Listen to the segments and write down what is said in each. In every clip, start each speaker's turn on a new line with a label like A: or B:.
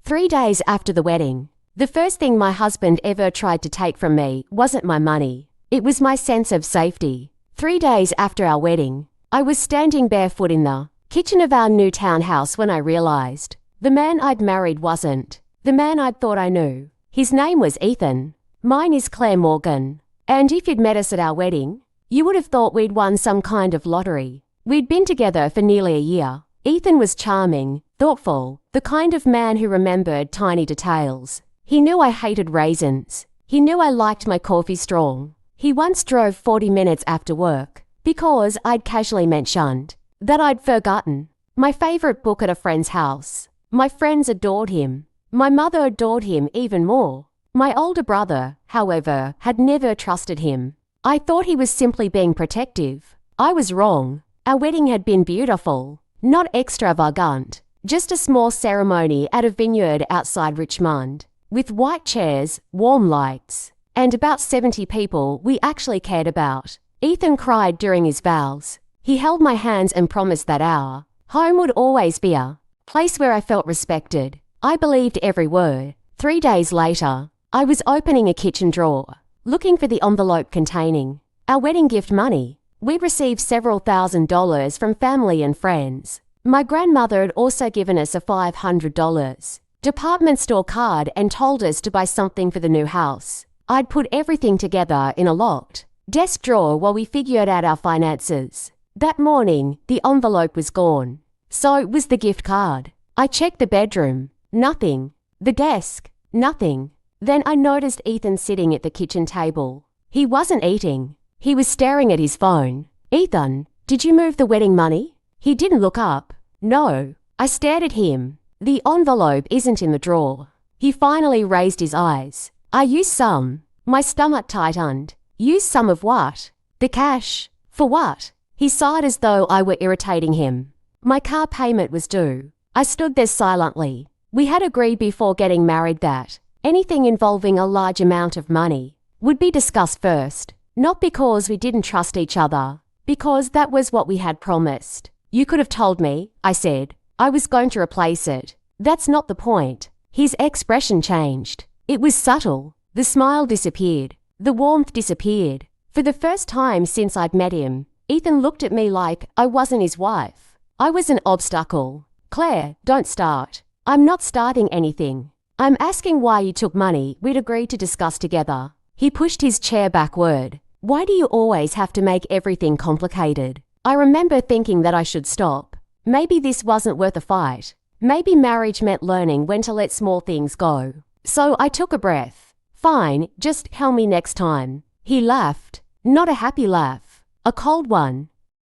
A: 3 days after the wedding, the first thing my husband ever tried to take from me wasn't my money. It was my sense of safety. 3 days after our wedding, I was standing barefoot in the kitchen of our new townhouse when I realized the man I'd married wasn't the man I'd thought I knew. His name was Ethan. Mine is Claire Morgan. And if you'd met us at our wedding, you would have thought we'd won some kind of lottery. We'd been together for nearly a year. Ethan was charming, thoughtful, the kind of man who remembered tiny details. He knew I hated raisins. He knew I liked my coffee strong. He once drove 40 minutes after work because I'd casually mentioned that I'd forgotten my favorite book at a friend's house. My friends adored him. My mother adored him even more. My older brother, however, had never trusted him. I thought he was simply being protective. I was wrong. Our wedding had been beautiful, not extravagant, just a small ceremony at a vineyard outside Richmond, with white chairs, warm lights, and about 70 people we actually cared about. Ethan cried during his vows. He held my hands and promised that our home would always be a place where I felt respected. I believed every word. 3 days later, I was opening a kitchen drawer, looking for the envelope containing our wedding gift money. We received several $1,000s from family and friends. My grandmother had also given us a $500 department store card and told us to buy something for the new house. I'd put everything together in a locked desk drawer while we figured out our finances. That morning, the envelope was gone. So was the gift card. I checked the bedroom. Nothing. The desk. Nothing. Then I noticed Ethan sitting at the kitchen table. He wasn't eating. He was staring at his phone. "Ethan, did you move the wedding money?" He didn't look up. "No." I stared at him. "The envelope isn't in the drawer." He finally raised his eyes. "I used some." My stomach tightened. "Used some of what?" "The cash." "For what?" He sighed as though I were irritating him. My car payment was due. I stood there silently. We had agreed before getting married that anything involving a large amount of money would be discussed first. Not because we didn't trust each other, because that was what we had promised. "You could have told me," I said. "I was going to replace it." "That's not the point." His expression changed. It was subtle. The smile disappeared. The warmth disappeared. For the first time since I'd met him, Ethan looked at me like I wasn't his wife. I was an obstacle. "Claire, don't start." "I'm not starting anything. I'm asking why you took money we'd agreed to discuss together." He pushed his chair backward. "Why do you always have to make everything complicated?" I remember thinking that I should stop. Maybe this wasn't worth a fight. Maybe marriage meant learning when to let small things go. So I took a breath. "Fine, just tell me next time." He laughed. Not a happy laugh. A cold one.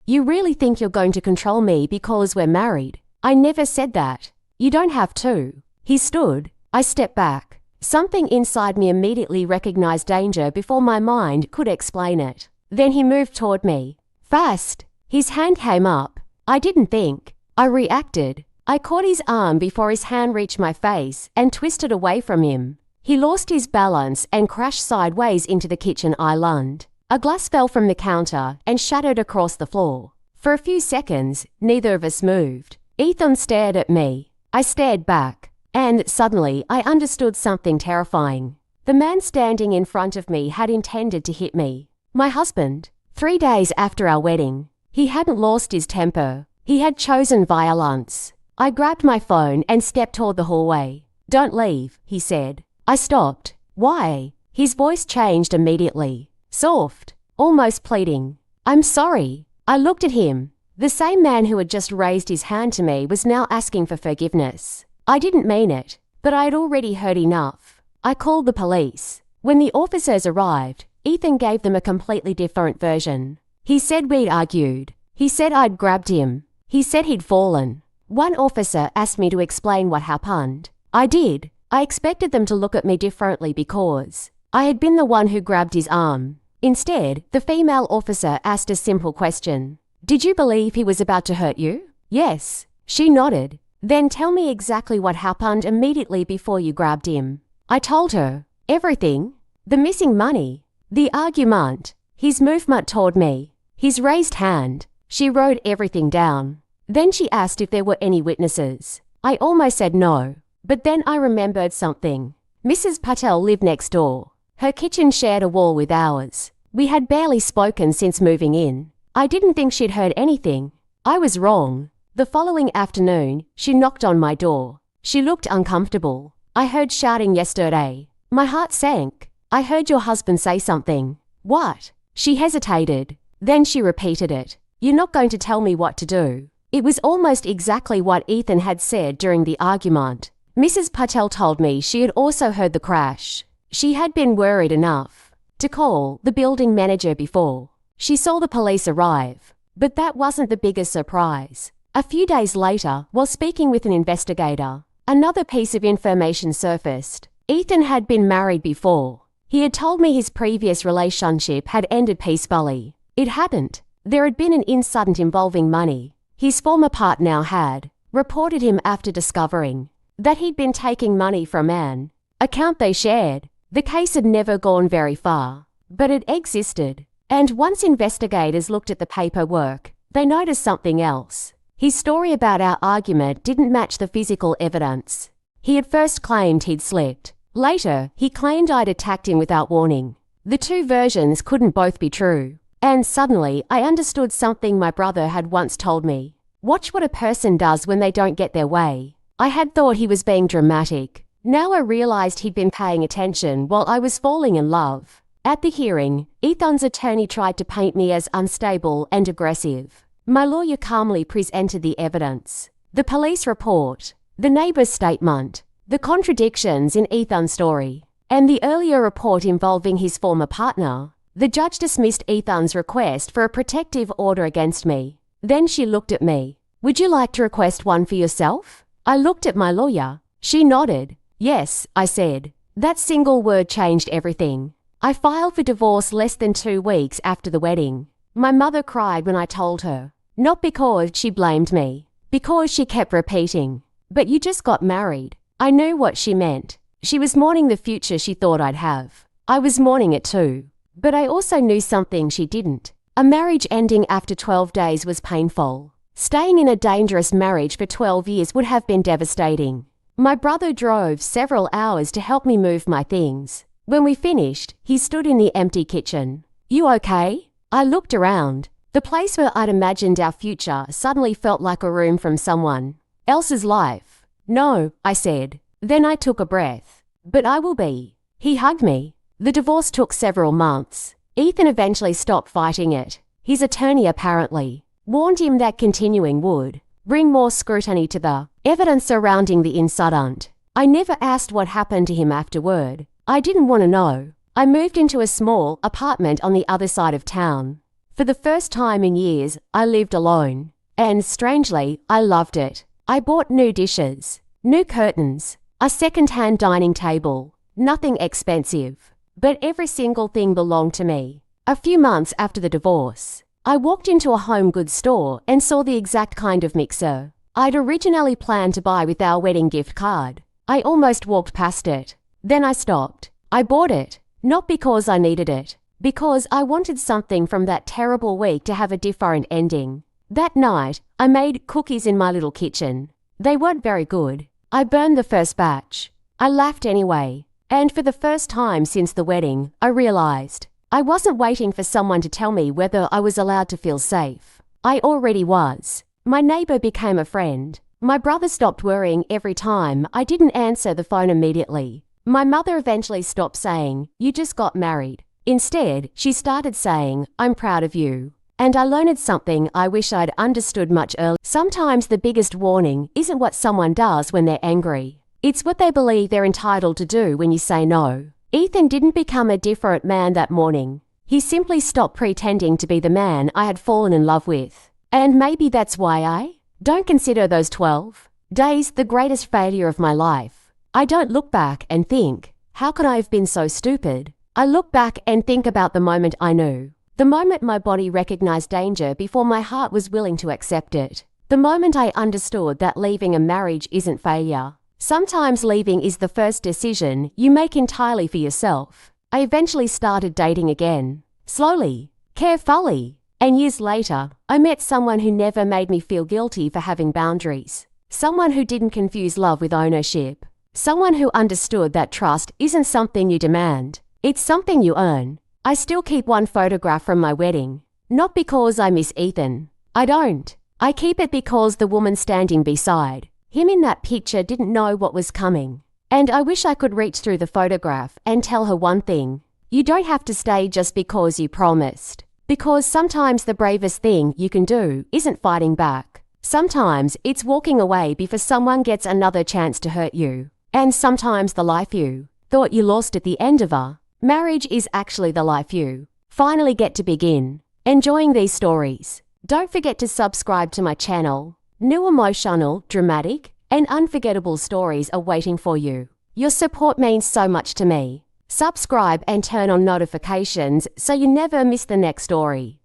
A: "You really think you're going to control me because we're married?" "I never said that." "You don't have to." He stood. I stepped back. Something inside me immediately recognized danger before my mind could explain it. Then he moved toward me. Fast. His hand came up. I didn't think. I reacted. I caught his arm before his hand reached my face and twisted away from him. He lost his balance and crashed sideways into the kitchen island. A glass fell from the counter and shattered across the floor. For a few seconds, neither of us moved. Ethan stared at me. I stared back. And suddenly, I understood something terrifying. The man standing in front of me had intended to hit me. My husband. 3 days after our wedding. He hadn't lost his temper. He had chosen violence. I grabbed my phone and stepped toward the hallway. "Don't leave," he said. I stopped. "Why?" His voice changed immediately. Soft. Almost pleading. "I'm sorry." I looked at him. The same man who had just raised his hand to me was now asking for forgiveness. I didn't mean it, but I had already heard enough. I called the police. When the officers arrived, Ethan gave them a completely different version. He said we'd argued. He said I'd grabbed him. He said he'd fallen. One officer asked me to explain what happened. I did. I expected them to look at me differently because I had been the one who grabbed his arm. Instead, the female officer asked a simple question. "Did you believe he was about to hurt you?" "Yes." She nodded. "Then tell me exactly what happened immediately before you grabbed him." I told her. Everything. The missing money. The argument. His movement toward me. His raised hand. She wrote everything down. Then she asked if there were any witnesses. I almost said no. But then I remembered something. Mrs. Patel lived next door. Her kitchen shared a wall with ours. We had barely spoken since moving in. I didn't think she'd heard anything. I was wrong. The following afternoon, she knocked on my door. She looked uncomfortable. I heard shouting yesterday. My heart sank. I heard your husband say something. What? She hesitated. Then she repeated it. You're not going to tell me what to do. It was almost exactly what Ethan had said during the argument. Mrs. Patel told me she had also heard the crash. She had been worried enough to call the building manager before she saw the police arrive. But that wasn't the biggest surprise. A few days later, while speaking with an investigator, another piece of information surfaced. Ethan had been married before. He had told me his previous relationship had ended peacefully. It hadn't. There had been an incident involving money. His former partner had reported him after discovering that he'd been taking money from a man account they shared. The case had never gone very far, but it existed. And once investigators looked at the paperwork, they noticed something else. His story about our argument didn't match the physical evidence. He had first claimed he'd slipped. Later, he claimed I'd attacked him without warning. The two versions couldn't both be true. And suddenly, I understood something my brother had once told me. Watch what a person does when they don't get their way. I had thought he was being dramatic. Now I realized he'd been paying attention while I was falling in love. At the hearing, Ethan's attorney tried to paint me as unstable and aggressive. My lawyer calmly presented the evidence. The police report, the neighbor's statement, the contradictions in Ethan's story, and the earlier report involving his former partner. The judge dismissed Ethan's request for a protective order against me. Then she looked at me. Would you like to request one for yourself? I looked at my lawyer. She nodded. Yes, I said. That single word changed everything. I filed for divorce less than 2 weeks after the wedding. My mother cried when I told her. Not because she blamed me, because she kept repeating, but you just got married. I knew what she meant. She was mourning the future she thought I'd have. I was mourning it too. But I also knew something she didn't. A marriage ending after 12 days was painful. Staying in a dangerous marriage for 12 years would have been devastating. My brother drove several hours to help me move my things. When we finished, he stood in the empty kitchen. You okay? I looked around. The place where I'd imagined our future suddenly felt like a room from someone else's life. No, I said. Then I took a breath. But I will be. He hugged me. The divorce took several months. Ethan eventually stopped fighting it. His attorney apparently warned him that continuing would bring more scrutiny to the evidence surrounding the incident. I never asked what happened to him afterward. I didn't want to know. I moved into a small apartment on the other side of town. For the first time in years, I lived alone. And strangely, I loved it. I bought new dishes, new curtains, a second-hand dining table. Nothing expensive. But every single thing belonged to me. A few months after the divorce, I walked into a home goods store and saw the exact kind of mixer I'd originally planned to buy with our wedding gift card. I almost walked past it. Then I stopped. I bought it, not because I needed it, because I wanted something from that terrible week to have a different ending. That night, I made cookies in my little kitchen. They weren't very good. I burned the first batch. I laughed anyway. And for the first time since the wedding, I realized I wasn't waiting for someone to tell me whether I was allowed to feel safe. I already was. My neighbor became a friend. My brother stopped worrying every time I didn't answer the phone immediately. My mother eventually stopped saying, "You just got married." Instead, she started saying, "I'm proud of you." And I learned something I wish I'd understood much earlier. Sometimes the biggest warning isn't what someone does when they're angry. It's what they believe they're entitled to do when you say no. Ethan didn't become a different man that morning. He simply stopped pretending to be the man I had fallen in love with. And maybe that's why I don't consider those 12 days the greatest failure of my life. I don't look back and think, how could I have been so stupid? I look back and think about the moment I knew. The moment my body recognized danger before my heart was willing to accept it. The moment I understood that leaving a marriage isn't failure. Sometimes leaving is the first decision you make entirely for yourself. I eventually started dating again. Slowly, carefully. And years later, I met someone who never made me feel guilty for having boundaries. Someone who didn't confuse love with ownership. Someone who understood that trust isn't something you demand, it's something you earn. I still keep one photograph from my wedding. Not because I miss Ethan. I don't. I keep it because the woman standing beside him in that picture didn't know what was coming. And I wish I could reach through the photograph and tell her one thing. You don't have to stay just because you promised. Because sometimes the bravest thing you can do isn't fighting back. Sometimes it's walking away before someone gets another chance to hurt you. And sometimes the life you thought you lost at the end of a marriage is actually the life you finally get to begin enjoying these stories. Don't forget to subscribe to my channel. New emotional, dramatic, and unforgettable stories are waiting for you. Your support means so much to me. Subscribe and turn on notifications so you never miss the next story.